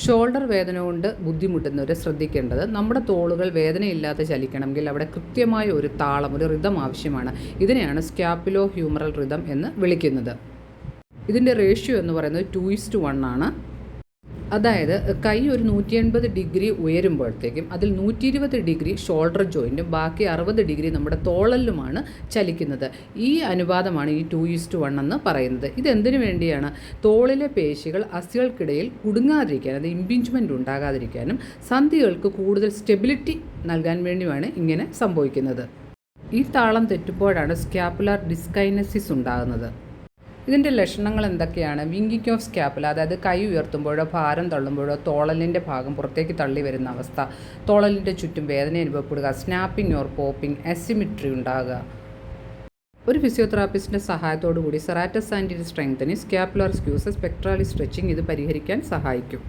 Shoulder വേദന കൊണ്ട് ബുദ്ധിമുട്ടുന്നവർ ശ്രദ്ധിക്കേണ്ടത് നമ്മുടെ തോളുകൾ വേദനയില്ലാതെ ചലിക്കണമെങ്കിൽ അവിടെ കൃത്യമായ ഒരു താളം, ഒരു റിതം ആവശ്യമാണ്. ഇതിനെയാണ് സ്കാപ്പുലോ ഹ്യൂമറൽ റിതം എന്ന് വിളിക്കുന്നത്. ഇതിൻ്റെ റേഷ്യോ എന്ന് പറയുന്നത് 2:1 ആണ്. അതായത് കൈ ഒരു 180 ഡിഗ്രി ഉയരുമ്പോഴത്തേക്കും അതിൽ 120 ഡിഗ്രി ഷോൾഡർ ജോയിൻറ്റും ബാക്കി 60 ഡിഗ്രി നമ്മുടെ തോളലിലുമാണ് ചലിക്കുന്നത്. ഈ അനുപാതമാണ് ഈ 2:1 എന്ന് പറയുന്നത്. ഇതെന്തിനു വേണ്ടിയാണ്? തോളിലെ പേശികൾ അസ്ഥികൾക്കിടയിൽ കുടുങ്ങാതിരിക്കാൻ, അത് ഇംപിഞ്ച്മെൻ്റ് ഉണ്ടാകാതിരിക്കാനും സന്ധികൾക്ക് കൂടുതൽ സ്റ്റെബിലിറ്റി നൽകാൻ വേണ്ടിയുമാണ് ഇങ്ങനെ സംഭവിക്കുന്നത്. ഈ താളം തെറ്റുമ്പോഴാണ് സ്കാപ്പുലാർ ഡിസ്കൈനസിസ് ഉണ്ടാകുന്നത്. ഇതിൻ്റെ ലക്ഷണങ്ങൾ എന്തൊക്കെയാണ്? വിങ്കിങ് ഓഫ് സ്കാപ്പുല, അതായത് കൈ ഉയർത്തുമ്പോഴോ ഭാരം തള്ളുമ്പോഴോ തോളലിൻ്റെ ഭാഗം പുറത്തേക്ക് തള്ളി വരുന്ന അവസ്ഥ, തോളലിൻ്റെ ചുറ്റും വേദന അനുഭവപ്പെടുക, സ്നാപ്പിംഗ് ഓർ പോപ്പിംഗ്, അസിമിട്രി ഉണ്ടാകുക. ഒരു ഫിസിയോതെറാപ്പിസ്റ്റിൻ്റെ സഹായത്തോടു കൂടി serratus and strengthening, scapular squeeze, pectoralis stretching ഇത് പരിഹരിക്കാൻ സഹായിക്കും.